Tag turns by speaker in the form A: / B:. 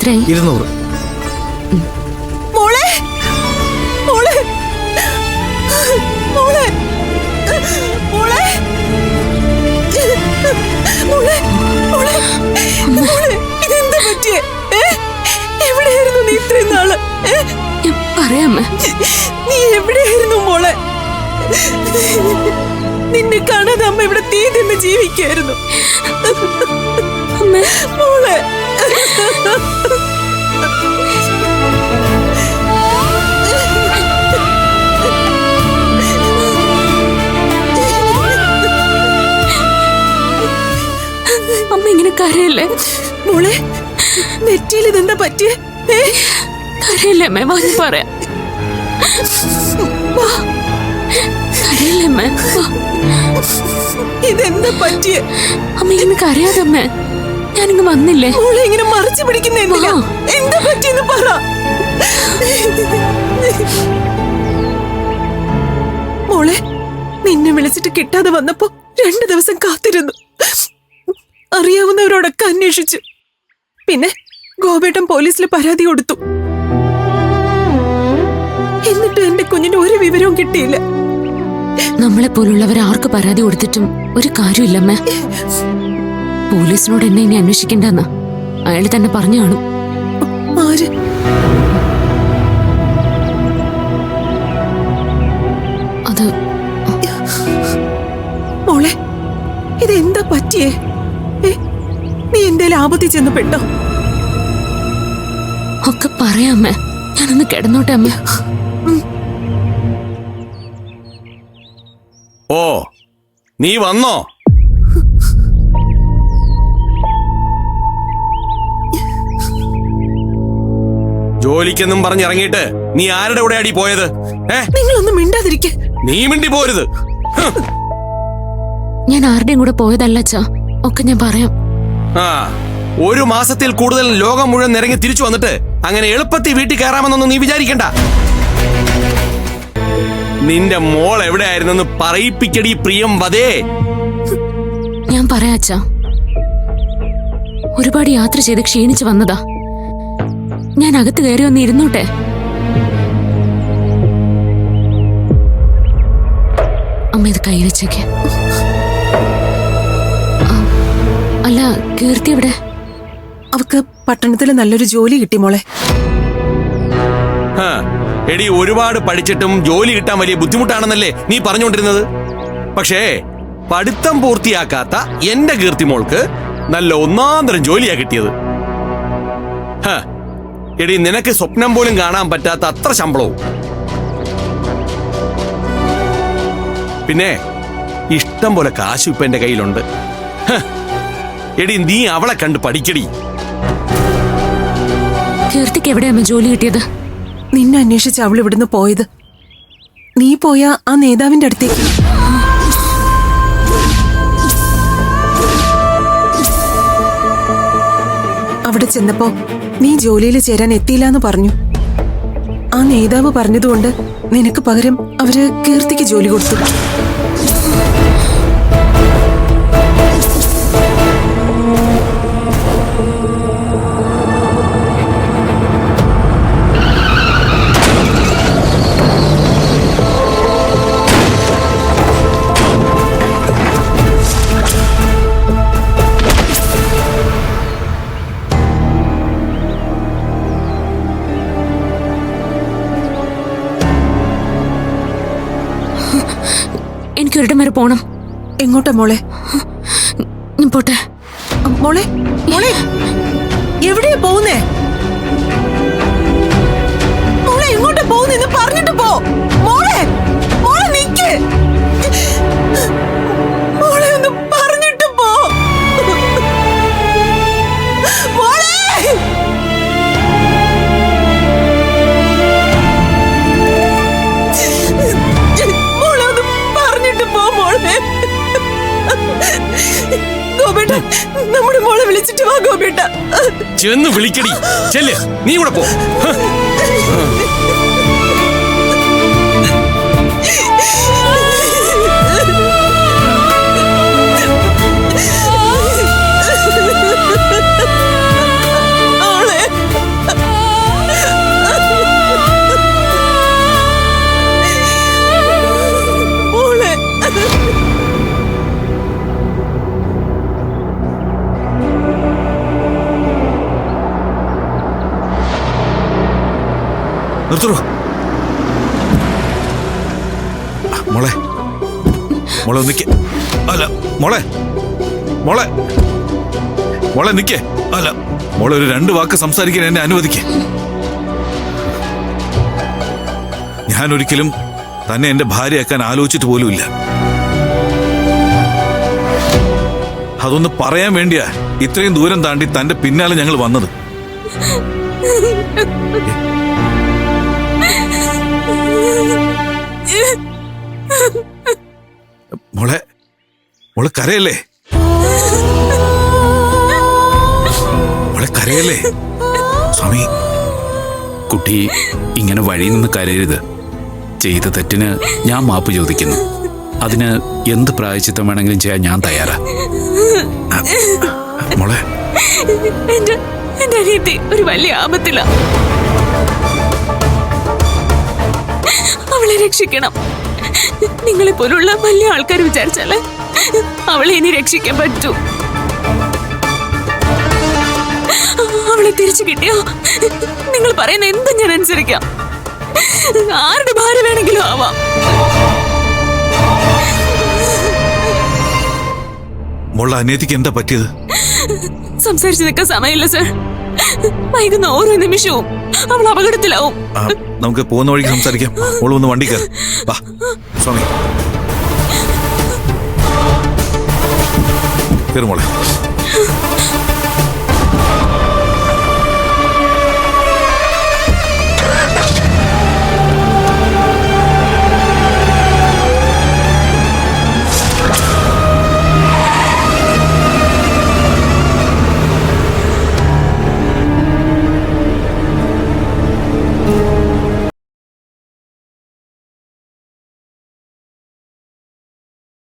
A: എത്രയായി?
B: 200.
C: മോളെ മോളെ മോളെ മോളെ മോളെ മോളെ മോളെ ഇതെന്താ പറ്റിയേ? എവിടെയായിരുന്നു നീ ഇത്രയും നാള്?
A: പറയാമേ,
C: നീ എവിടെയായിരുന്നു മോളെ? നിന്നെ കാണാതെ അമ്മ ഇവിടെ തീ തിന്ന് ജീവിക്കായിരുന്നു മോളെ.
A: അമ്മ ഇങ്ങനെ കരയല്ലേ
C: മോളെ, നെറ്റിയിൽ ഇതെന്താ പറ്റിയേ?
A: കരയല്ലേ അമ്മേ, വാങ്ങി പറയാം. കരയല്ലേ അമ്മേ,
C: ഇതെന്താ പറ്റിയേ?
A: അമ്മ ഇങ്ങനെ കരയാതെ അമ്മേ, ഞാനിങ്ങ് വന്നില്ലേ.
C: മോളെ ഇങ്ങനെ മറിച്ചു പിടിക്കുന്ന എന്തിനാ? എന്താ പറ്റിയെന്ന് പറ. മോളെ, നിന്നെ വിളിച്ചിട്ട് കിട്ടാതെ വന്നപ്പോ 2 ദിവസം കാത്തിരുന്നു. അറിയാവുന്നവരോടൊക്കെ അന്വേഷിച്ചു. പിന്നെ ഗോപേട്ടൻ പോലീസിൽ പരാതി കൊടുത്തു. എന്നിട്ട് എന്റെ കുഞ്ഞിന് ഒരു വിവരവും കിട്ടിയില്ല.
A: നമ്മളെ പോലുള്ളവർ ആർക്ക് പരാതി കൊടുത്തിട്ടും ഒരു കാര്യമില്ലമ്മേ. പോലീസിനോട് എന്നെ ഇനി അന്വേഷിക്കണ്ടെന്ന് അയാൾ തന്നെ പറഞ്ഞു കാണും.
C: ആര്?
A: അത്
C: മോളെ, ഇതെന്താ പറ്റിയേ? നീ എന്തേലും ആപത്തിൽ ചെന്ന് പെട്ടോ?
A: ഒക്കെ പറയാമേ, ഞാനൊന്ന് കിടന്നോട്ടെ അമ്മ.
D: ഓ, നീ വന്നോ? ജോലിക്കെന്നും പറഞ്ഞിറങ്ങിയിട്ട് നീ ആരുടെ കൂടെ അടി പോയത്?
C: നിങ്ങളൊന്നും മിണ്ടാതിരിക്ക.
D: നീ മിണ്ടി പോരുത്.
A: ഞാൻ ആരുടെയും കൂടെ പോയതല്ല അച്ഛാ, ഒക്കെ ഞാൻ പറയാം.
D: ആ, 1 മാസത്തിൽ കൂടുതൽ ലോകം മുഴുവൻ നിരങ്ങി തിരിച്ചു വന്നിട്ട് അങ്ങനെ എളുപ്പത്തിൽ വീട്ടിൽ കയറാമെന്നൊന്നും നീ വിചാരിക്കണ്ട. നിന്റെ മോൾ എവിടെയായിരുന്നെന്ന് പറയിപ്പിക്കടി പ്രിയം വധേ.
A: ഞാൻ പറയാ അച്ഛാ, ഒരുപാട് യാത്ര ചെയ്ത് ക്ഷീണിച്ചു വന്നതാ. ഞാൻ അകത്ത് കയറി ഒന്ന് ഇരുന്നോട്ടെ. അമ്മ ഇത് കൈ വെച്ചേക്ക്. അല്ല, കീർത്തി എവിടെ?
C: അവക്ക് പട്ടണത്തിൽ നല്ലൊരു ജോലി കിട്ടി മോളെ.
D: എടി, ഒരുപാട് പഠിച്ചിട്ടും ജോലി കിട്ടാൻ വലിയ ബുദ്ധിമുട്ടാണെന്നല്ലേ നീ പറഞ്ഞുകൊണ്ടിരുന്നത്? പക്ഷേ പഠിത്തം പൂർത്തിയാക്കാത്ത എന്റെ കീർത്തി മോൾക്ക് നല്ല ഒന്നാന്തരം ജോലിയാ കിട്ടിയത്. എടി, നിനക്ക് സ്വപ്നം പോലും കാണാൻ പറ്റാത്ത അത്ര ശമ്പളവും. പിന്നെ ഇഷ്ടം പോലെ കാശും ഇപ്പൊ എന്റെ കയ്യിലുണ്ട്. എടി, നീ അവളെ കണ്ട് പഠിക്കടി.
A: കീർത്തിക്ക് എവിടെയാ ജോലി കിട്ടിയത്?
C: നിന്നെ അന്വേഷിച്ച് അവൾ ഇവിടുന്ന് പോയത്. നീ പോയ ആ നേതാവിന്റെ അടുത്തേക്ക്. അവിടെ ചെന്നപ്പോ നീ ജോലിയിൽ ചേരാൻ എത്തിയില്ലാന്ന് പറഞ്ഞു. ആ നേതാവ് പറഞ്ഞതുകൊണ്ട് നിനക്ക് പകരം അവര് കീർത്തിക്ക് ജോലി കൊടുത്തു.
A: എനിക്കൊരിടം വരെ പോണം.
C: എങ്ങോട്ടാ മോളെ?
A: ഞാൻ പോട്ടെ.
C: മോളെ മോളെ, എവിടെയാ പോകുന്നേ? മോളെ, എങ്ങോട്ടാ പോകുന്നെന്ന് പറഞ്ഞിട്ട് പോ. മോളെ മോളെ നിക്ക്. മോളെ ഒന്ന് പറഞ്ഞിട്ട് പോ. മോളെ മോളെ ഒന്ന് പറഞ്ഞിട്ട് പോ. മോളെ, ഗോപേട്ട, നമ്മുടെ മോളെ വിളിച്ചിട്ട് വാ. ഗോപേട്ട,
D: ചെന്ന് വിളിക്കടി. ചെല്ല്, നീ കൂടെ പോ.
B: നിർത്തൂ. മോളെ മോളെ നിക്കേ. അല്ല മോളെ മോളെ മോളെ നിക്കേ. അല്ല മോളെ ഒരു 2 വാക്ക് സംസാരിക്കാൻ എന്നെ അനുവദിക്കേ. ഞാൻ ഒരിക്കലും തന്നെ എന്റെ ഭാര്യയാക്കാൻ ആലോചിച്ചിട്ട് പോലുമില്ല. അതൊന്ന് പറയാൻ വേണ്ടിയാ ഇത്രയും ദൂരം താണ്ടി തന്റെ പിന്നാലെ ഞങ്ങൾ വന്നത്. മോളെ മോളെ കരയല്ലേ? മോളെ കരയല്ലേ? സ്വാമി,
E: കുട്ടി ഇങ്ങനെ വഴിയിൽ നിന്ന് കരയരുത്. ചെയ്ത തെറ്റിന് ഞാൻ മാപ്പ് ചോദിക്കുന്നു. അതിന് എന്ത് പ്രായശ്ചിത്തം വേണമെങ്കിലും ചെയ്യാൻ ഞാൻ തയ്യാറാ.
B: മോളെ
A: എന്റെ അനിയത്തി ഒരു വലിയ ആപത്തില. അവളെ രക്ഷിക്കണം. നിങ്ങളെ പോലുള്ള വലിയ ആൾക്കാർ വിചാരിച്ചാല് അവളെ ഇനി രക്ഷിക്കാൻ പറ്റൂ. അവളെ തിരിച്ചു കിട്ടിയോ നിങ്ങൾ പറയുന്ന എന്തും ഞാൻ അനുസരിക്കാം. ആരുടെ ഭാര്യ വേണമെങ്കിലും ആവാം.
B: മോളെ അനിയത്തിക്ക് എന്താ പറ്റിയത്?
A: സംസാരിച്ചു നിൽക്കാൻ സമയമില്ല സർ. വൈകുന്ന ഓരോ നിമിഷവും അവൾ അപകടത്തിലാവും.
B: നമുക്ക് പോകുന്ന വഴിക്ക് സംസാരിക്കാം. മോള് ഒന്ന് വണ്ടി കയറി വാ. സ്വാമി കയറി മോളെ.